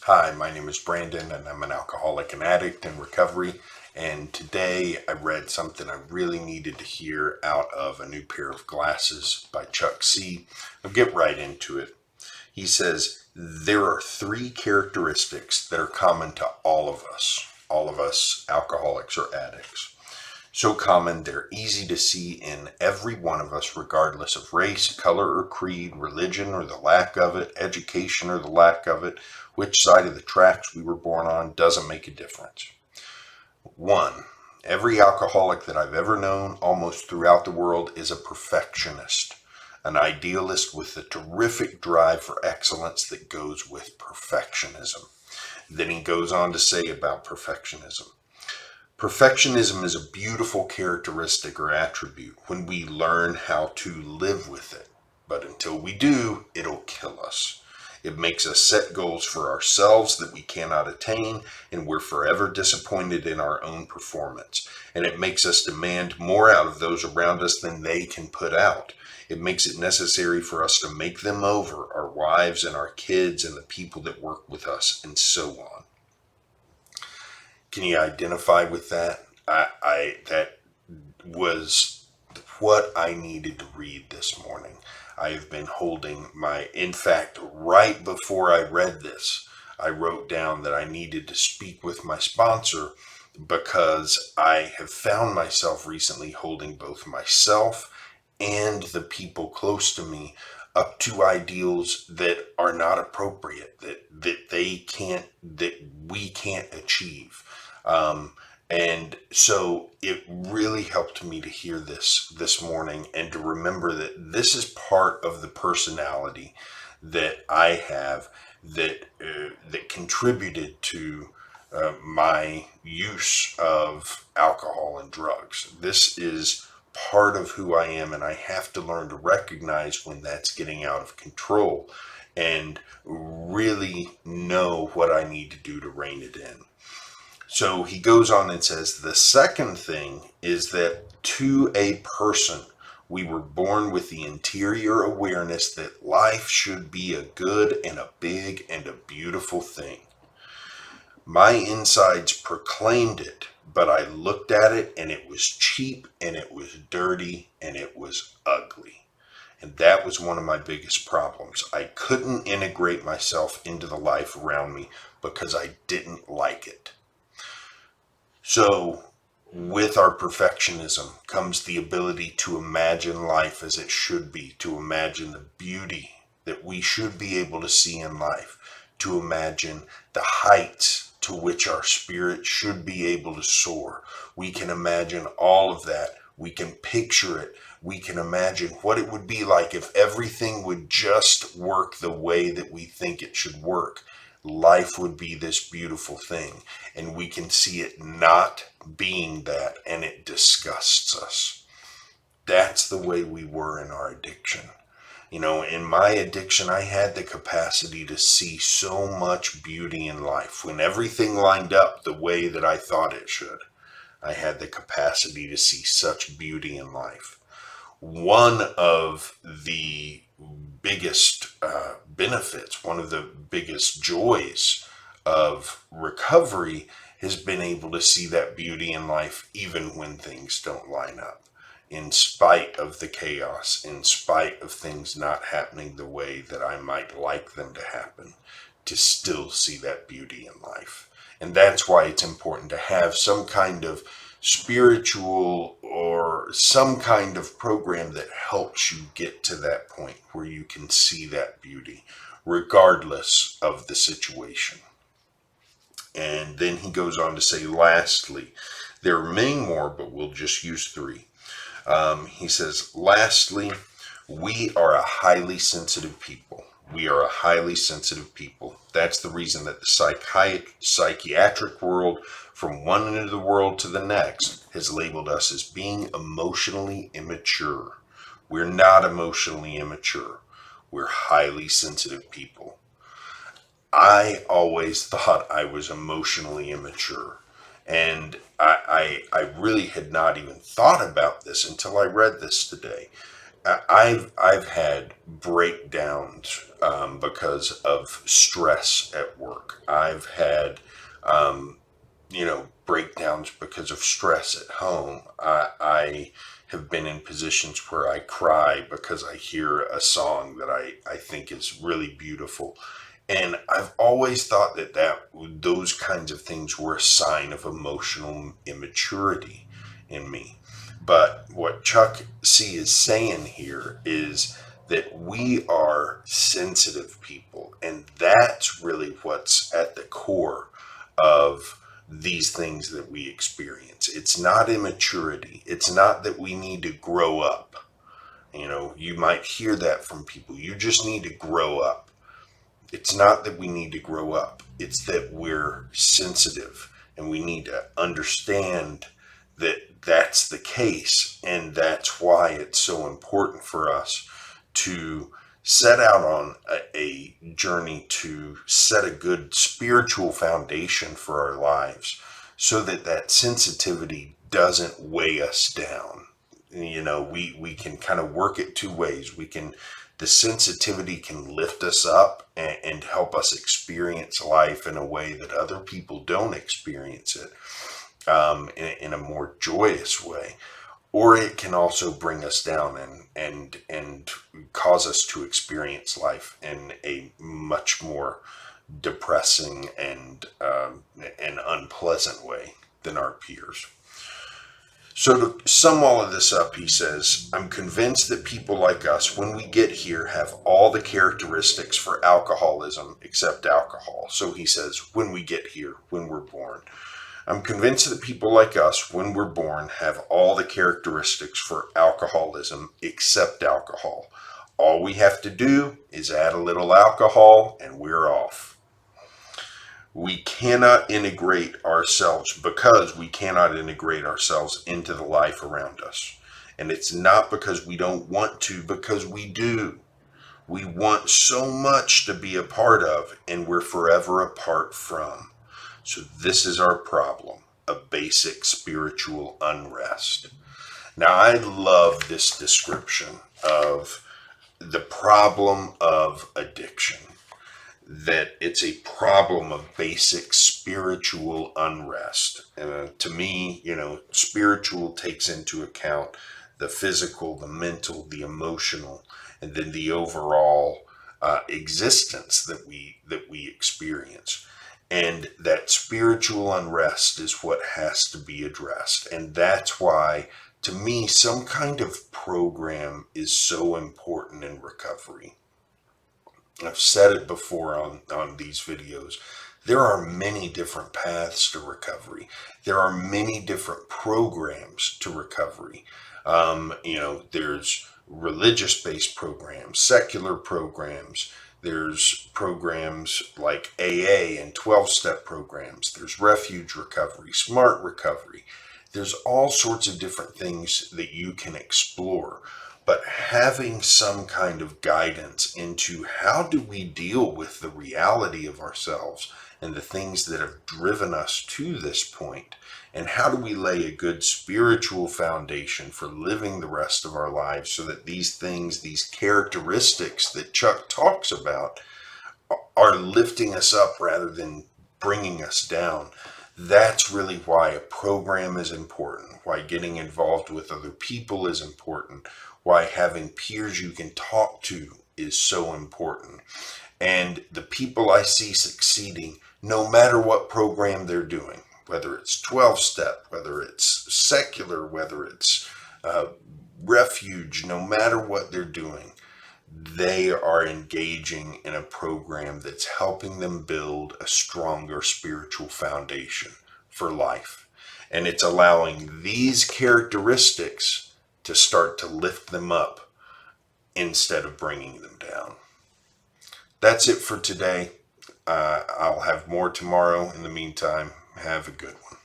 Hi, my name is Brandon, and I'm an alcoholic and addict in recovery. And today I read something I really needed to hear out of A New Pair of Glasses by Chuck C. I'll get right into it. He says, there are three characteristics that are common to all of us alcoholics or addicts. So common, they're easy to see in every one of us, regardless of race, color, or creed, religion or the lack of it, education or the lack of it, which side of the tracks we were born on, doesn't make a difference. One, every alcoholic that I've ever known, almost throughout the world, is a perfectionist, an idealist with the terrific drive for excellence that goes with perfectionism. Then he goes on to say about perfectionism. Perfectionism is a beautiful characteristic or attribute when we learn how to live with it. But until we do, it'll kill us. It makes us set goals for ourselves that we cannot attain, and we're forever disappointed in our own performance. And it makes us demand more out of those around us than they can put out. It makes it necessary for us to make them over, our wives and our kids and the people that work with us, and so on. Can you identify with that? That was what I needed to read this morning. I have been holding in fact, right before I read this, I wrote down that I needed to speak with my sponsor because I have found myself recently holding both myself and the people close to me up to ideals that are not appropriate, that we can't achieve. And so it really helped me to hear this morning and to remember that this is part of the personality that I have that contributed to my use of alcohol and drugs. This is part of who I am, and I have to learn to recognize when that's getting out of control and really know what I need to do to rein it in. So he goes on and says, the second thing is that to a person, we were born with the interior awareness that life should be a good and a big and a beautiful thing. My insides proclaimed it, but I looked at it and it was cheap and it was dirty and it was ugly. And that was one of my biggest problems. I couldn't integrate myself into the life around me because I didn't like it. So, with our perfectionism comes the ability to imagine life as it should be, to imagine the beauty that we should be able to see in life, to imagine the heights to which our spirit should be able to soar. We can imagine all of that. We can picture it. We can imagine what it would be like if everything would just work the way that we think it should work. Life would be this beautiful thing, and we can see it not being that, and it disgusts us. That's the way we were in our addiction. In my addiction, I had the capacity to see so much beauty in life. When everything lined up the way that I thought it should, I had the capacity to see such beauty in life. One of the biggest benefits, one of the biggest joys of recovery has been able to see that beauty in life even when things don't line up. In spite of the chaos, in spite of things not happening the way that I might like them to happen, to still see that beauty in life. And that's why it's important to have some kind of spiritual or some kind of program that helps you get to that point where you can see that beauty, regardless of the situation. And then he goes on to say, lastly, there are many more, but we'll just use three. He says, lastly, we are a highly sensitive people. We are a highly sensitive people. That's the reason that the psychiatric world, from one end of the world to the next, has labeled us as being emotionally immature. We're not emotionally immature. We're highly sensitive people. I always thought I was emotionally immature. And I really had not even thought about this until I read this today. I've had breakdowns because of stress at work. I've had breakdowns because of stress at home. I have been in positions where I cry because I hear a song that I think is really beautiful. And I've always thought that those kinds of things were a sign of emotional immaturity in me. But what Chuck C is saying here is that we are sensitive people, and that's really what's at the core of these things that we experience. It's not immaturity. It's not that we need to grow up. You might hear that from people. You just need to grow up. It's not that we need to grow up. It's that we're sensitive and we need to understand that that's the case. And that's why it's so important for us to set out on a journey to set a good spiritual foundation for our lives so that that sensitivity doesn't weigh us down. We can kind of work it two ways. The sensitivity can lift us up and help us experience life in a way that other people don't experience it, in a more joyous way. Or it can also bring us down and cause us to experience life in a much more depressing and unpleasant way than our peers. So to sum all of this up, he says, I'm convinced that people like us, when we get here, have all the characteristics for alcoholism except alcohol. So he says, when we get here, when we're born. I'm convinced that people like us, when we're born, have all the characteristics for alcoholism except alcohol. All we have to do is add a little alcohol and we're off. We cannot integrate ourselves because we cannot integrate ourselves into the life around us. And it's not because we don't want to, because we do. We want so much to be a part of, and we're forever apart from. So this is our problem, a basic spiritual unrest. Now, I love this description of the problem of addiction, that it's a problem of basic spiritual unrest. To me, spiritual takes into account the physical, the mental, the emotional, and then the overall existence that we experience. And that spiritual unrest is what has to be addressed. And that's why, to me, some kind of program is so important in recovery. I've said it before on these videos. There are many different paths to recovery. There are many different programs to recovery. There's religious-based programs, secular programs. There's programs like AA and 12-step programs. There's refuge recovery, smart recovery. There's all sorts of different things that you can explore. But having some kind of guidance into how do we deal with the reality of ourselves and the things that have driven us to this point, and how do we lay a good spiritual foundation for living the rest of our lives so that these things, these characteristics that Chuck talks about, are lifting us up rather than bringing us down. That's really why a program is important, why getting involved with other people is important, why having peers you can talk to is so important. And the people I see succeeding, no matter what program they're doing, whether it's 12-step, whether it's secular, whether it's refuge, no matter what they're doing, they are engaging in a program that's helping them build a stronger spiritual foundation for life. And it's allowing these characteristics to start to lift them up instead of bringing them down. That's it for today. I'll have more tomorrow. In the meantime, have a good one.